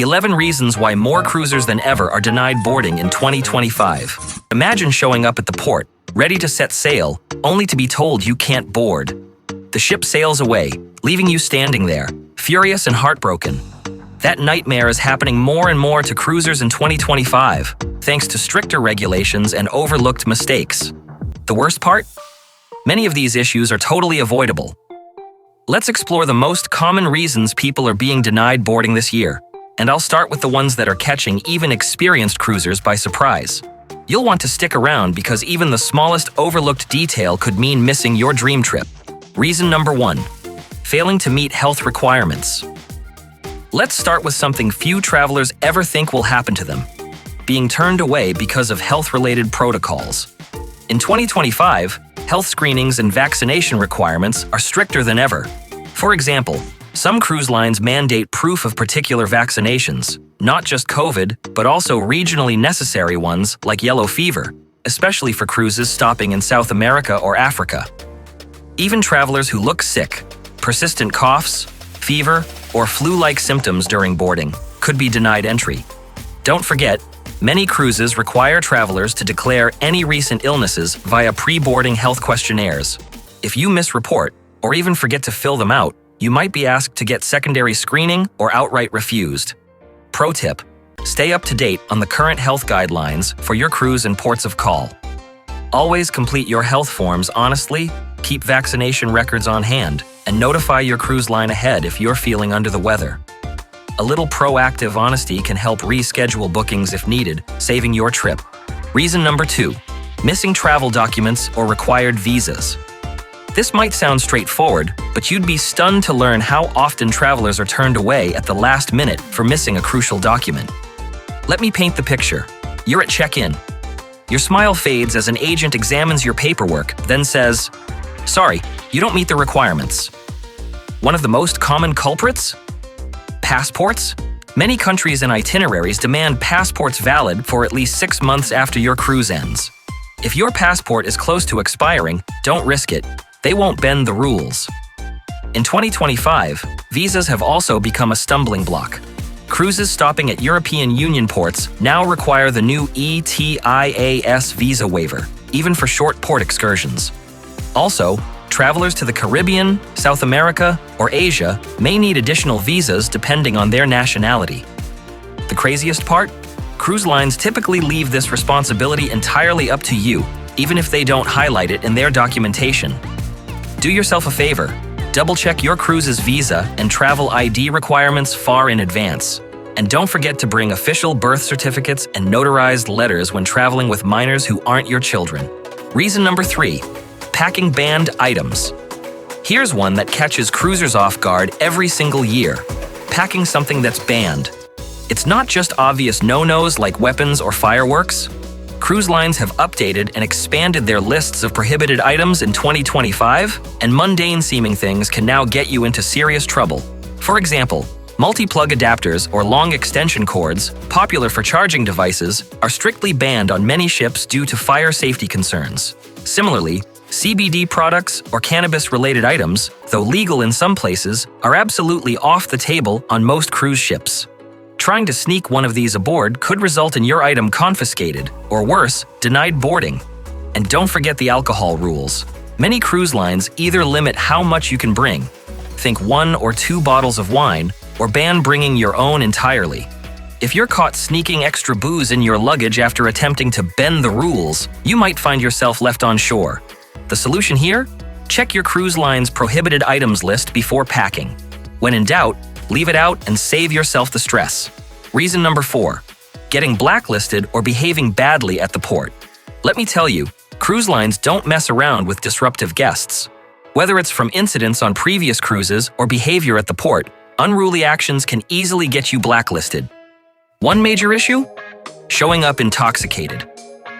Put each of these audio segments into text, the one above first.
11 reasons why more cruisers than ever are denied boarding in 2025. Imagine showing up at the port, ready to set sail, only to be told you can't board. The ship sails away, leaving you standing there, furious and heartbroken. That nightmare is happening more and more to cruisers in 2025, thanks to stricter regulations and overlooked mistakes. The worst part? Many of these issues are totally avoidable. Let's explore the most common reasons people are being denied boarding this year, and I'll start with the ones that are catching even experienced cruisers by surprise. You'll want to stick around because even the smallest overlooked detail could mean missing your dream trip. Reason number 1. Failing to meet health requirements. Let's start with something few travelers ever think will happen to them: being turned away because of health-related protocols. In 2025, health screenings and vaccination requirements are stricter than ever. For example, some cruise lines mandate proof of particular vaccinations, not just COVID, but also regionally necessary ones like yellow fever, especially for cruises stopping in South America or Africa. Even travelers who look sick, persistent coughs, fever, or flu-like symptoms during boarding could be denied entry. Don't forget, many cruises require travelers to declare any recent illnesses via pre-boarding health questionnaires. If you misreport, or even forget to fill them out, you might be asked to get secondary screening or outright refused. Pro tip: stay up to date on the current health guidelines for your cruise and ports of call. Always complete your health forms honestly, keep vaccination records on hand, and notify your cruise line ahead if you're feeling under the weather. A little proactive honesty can help reschedule bookings if needed, saving your trip. Reason number 2. Missing travel documents or required visas. This might sound straightforward, but you'd be stunned to learn how often travelers are turned away at the last minute for missing a crucial document. Let me paint the picture. You're at check-in. Your smile fades as an agent examines your paperwork, then says, "Sorry, you don't meet the requirements." One of the most common culprits? Passports? Many countries and itineraries demand passports valid for at least 6 months after your cruise ends. If your passport is close to expiring, don't risk it. They won't bend the rules. In 2025, visas have also become a stumbling block. Cruises stopping at European Union ports now require the new ETIAS visa waiver, even for short port excursions. Also, travelers to the Caribbean, South America, or Asia may need additional visas depending on their nationality. The craziest part? Cruise lines typically leave this responsibility entirely up to you, even if they don't highlight it in their documentation. Do yourself a favor. Double-check your cruise's visa and travel ID requirements far in advance. And don't forget to bring official birth certificates and notarized letters when traveling with minors who aren't your children. Reason number 3. Packing banned items. Here's one that catches cruisers off guard every single year: packing something that's banned. It's not just obvious no-nos like weapons or fireworks. Cruise lines have updated and expanded their lists of prohibited items in 2025, and mundane-seeming things can now get you into serious trouble. For example, multi-plug adapters or long extension cords, popular for charging devices, are strictly banned on many ships due to fire safety concerns. Similarly, CBD products or cannabis-related items, though legal in some places, are absolutely off the table on most cruise ships. Trying to sneak one of these aboard could result in your item confiscated, or worse, denied boarding. And don't forget the alcohol rules. Many cruise lines either limit how much you can bring, think 1 or 2 bottles of wine, or ban bringing your own entirely. If you're caught sneaking extra booze in your luggage after attempting to bend the rules, you might find yourself left on shore. The solution here? Check your cruise line's prohibited items list before packing. When in doubt, leave it out and save yourself the stress. Reason number 4. Getting blacklisted or behaving badly at the port. Let me tell you, cruise lines don't mess around with disruptive guests. Whether it's from incidents on previous cruises or behavior at the port, unruly actions can easily get you blacklisted. One major issue? Showing up intoxicated.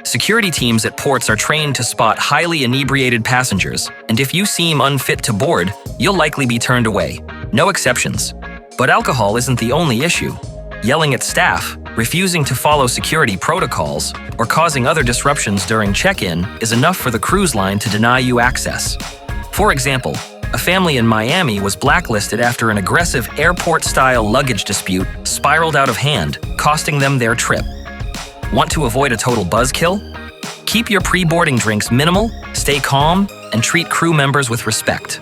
Security teams at ports are trained to spot highly inebriated passengers, and if you seem unfit to board, you'll likely be turned away. No exceptions. But alcohol isn't the only issue. Yelling at staff, refusing to follow security protocols, or causing other disruptions during check-in is enough for the cruise line to deny you access. For example, A family in Miami was blacklisted after an aggressive airport-style luggage dispute spiraled out of hand, costing them their trip. Want to avoid a total buzzkill? Keep your pre-boarding drinks minimal, stay calm, and treat crew members with respect.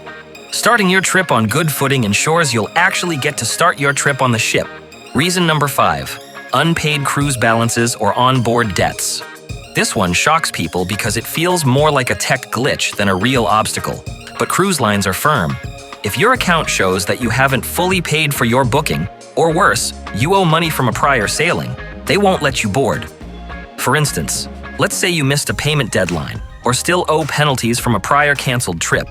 Starting your trip on good footing ensures you'll actually get to start your trip on the ship. Reason number 5, unpaid cruise balances or onboard debts. This one shocks people because it feels more like a tech glitch than a real obstacle. But cruise lines are firm. If your account shows that you haven't fully paid for your booking, or worse, you owe money from a prior sailing, they won't let you board. For instance, let's say you missed a payment deadline or still owe penalties from a prior canceled trip.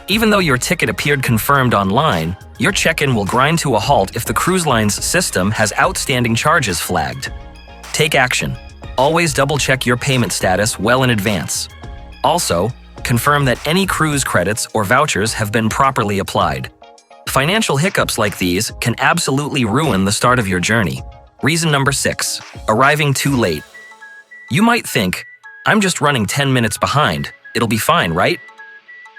Even though your ticket appeared confirmed online, your check-in will grind to a halt if the cruise line's system has outstanding charges flagged. Take action. Always double-check your payment status well in advance. Also, confirm that any cruise credits or vouchers have been properly applied. Financial hiccups like these can absolutely ruin the start of your journey. Reason number 6, arriving too late. You might think, I'm just running 10 minutes behind. It'll be fine, right?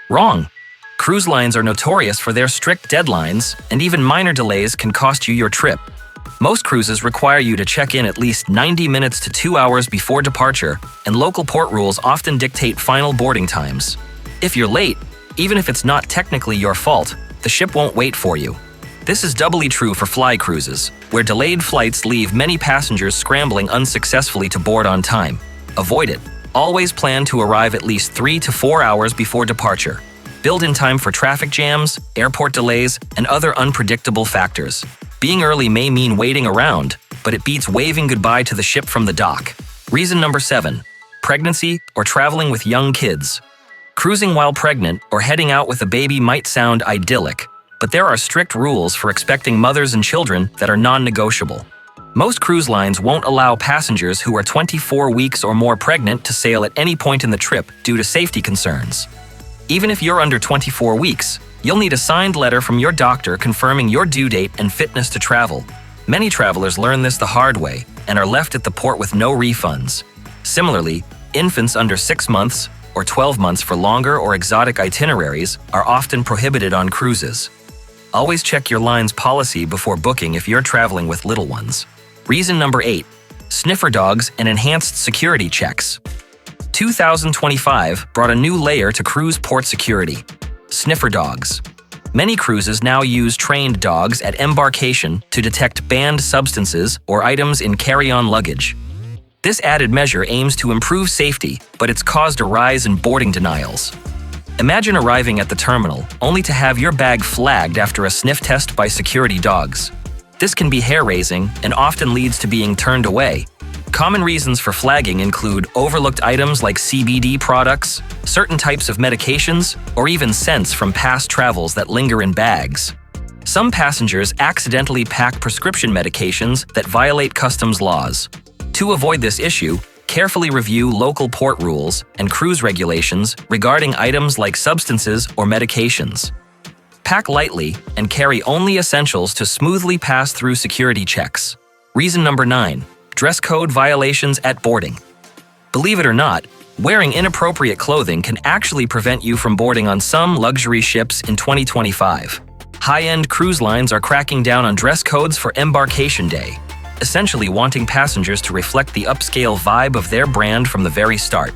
Wrong. Cruise lines are notorious for their strict deadlines, and even minor delays can cost you your trip. Most cruises require you to check in at least 90 minutes to 2 hours before departure, and local port rules often dictate final boarding times. If you're late, even if it's not technically your fault, the ship won't wait for you. This is doubly true for fly cruises, where delayed flights leave many passengers scrambling unsuccessfully to board on time. Avoid it. Always plan to arrive at least 3 to 4 hours before departure. Build in time for traffic jams, airport delays, and other unpredictable factors. Being early may mean waiting around, but it beats waving goodbye to the ship from the dock. Reason number 7, pregnancy or traveling with young kids. Cruising while pregnant or heading out with a baby might sound idyllic, but there are strict rules for expecting mothers and children that are non-negotiable. Most cruise lines won't allow passengers who are 24 weeks or more pregnant to sail at any point in the trip due to safety concerns. Even if you're under 24 weeks, you'll need a signed letter from your doctor confirming your due date and fitness to travel. Many travelers learn this the hard way and are left at the port with no refunds. Similarly, infants under 6 months or 12 months for longer or exotic itineraries are often prohibited on cruises. Always check your line's policy before booking if you're traveling with little ones. Reason number 8, sniffer dogs and enhanced security checks. 2025 brought a new layer to cruise port security: sniffer dogs. Many cruises now use trained dogs at embarkation to detect banned substances or items in carry-on luggage. This added measure aims to improve safety, but it's caused a rise in boarding denials. Imagine arriving at the terminal only to have your bag flagged after a sniff test by security dogs. This can be hair-raising and often leads to being turned away. Common reasons for flagging include overlooked items like CBD products, certain types of medications, or even scents from past travels that linger in bags. Some passengers accidentally pack prescription medications that violate customs laws. To avoid this issue, carefully review local port rules and cruise regulations regarding items like substances or medications. Pack lightly and carry only essentials to smoothly pass through security checks. Reason number 9, dress code violations at boarding. Believe it or not, wearing inappropriate clothing can actually prevent you from boarding on some luxury ships in 2025. High-end cruise lines are cracking down on dress codes for embarkation day, essentially wanting passengers to reflect the upscale vibe of their brand from the very start.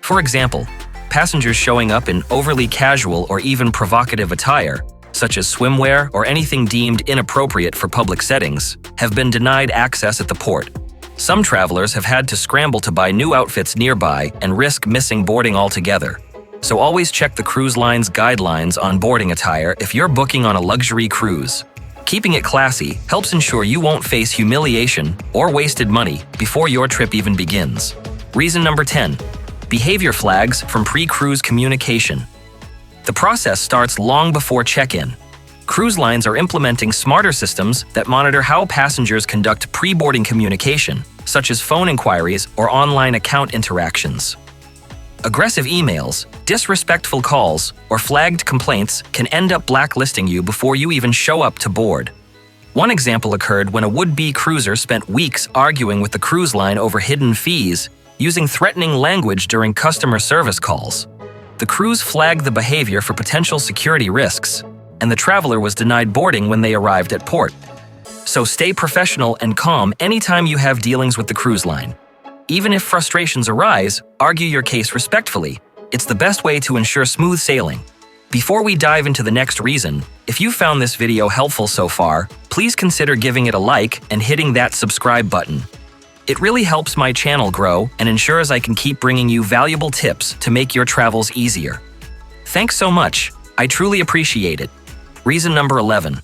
For example, passengers showing up in overly casual or even provocative attire, such as swimwear or anything deemed inappropriate for public settings, have been denied access at the port. Some travelers have had to scramble to buy new outfits nearby and risk missing boarding altogether. So always check the cruise line's guidelines on boarding attire if you're booking on a luxury cruise. Keeping it classy helps ensure you won't face humiliation or wasted money before your trip even begins. Reason number 10, behavior flags from pre-cruise communication. The process starts long before check-in. Cruise lines are implementing smarter systems that monitor how passengers conduct pre-boarding communication, such as phone inquiries or online account interactions. Aggressive emails, disrespectful calls, or flagged complaints can end up blacklisting you before you even show up to board. One example occurred when a would-be cruiser spent weeks arguing with the cruise line over hidden fees, using threatening language during customer service calls. The cruise flagged the behavior for potential security risks, and the traveler was denied boarding when they arrived at port. So stay professional and calm anytime you have dealings with the cruise line. Even if frustrations arise, argue your case respectfully. It's the best way to ensure smooth sailing. Before we dive into the next reason, if you found this video helpful so far, please consider giving it a like and hitting that subscribe button. It really helps my channel grow and ensures I can keep bringing you valuable tips to make your travels easier. Thanks so much. I truly appreciate it. Reason number 11.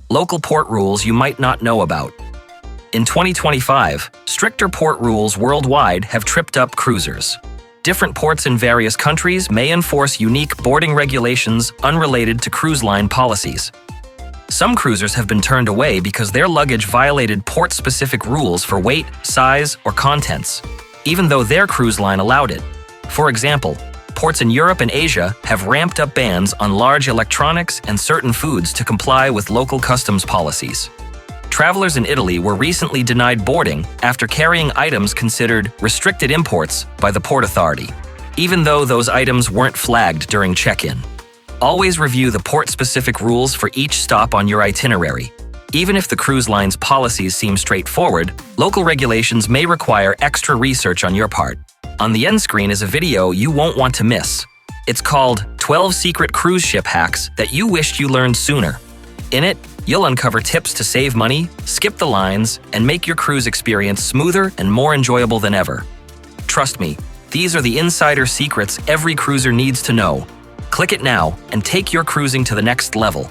Local port rules you might not know about. In 2025, stricter port rules worldwide have tripped up cruisers. Different ports in various countries may enforce unique boarding regulations unrelated to cruise line policies. Some cruisers have been turned away because their luggage violated port-specific rules for weight, size, or contents, even though their cruise line allowed it. For example, ports in Europe and Asia have ramped up bans on large electronics and certain foods to comply with local customs policies. Travelers in Italy were recently denied boarding after carrying items considered restricted imports by the port authority, even though those items weren't flagged during check-in. Always review the port-specific rules for each stop on your itinerary. Even if the cruise line's policies seem straightforward, local regulations may require extra research on your part. On the end screen is a video you won't want to miss. It's called 12 Secret Cruise Ship Hacks That You Wished You Learned Sooner. In it, you'll uncover tips to save money, skip the lines, and make your cruise experience smoother and more enjoyable than ever. Trust me, these are the insider secrets every cruiser needs to know. Click it now and take your cruising to the next level.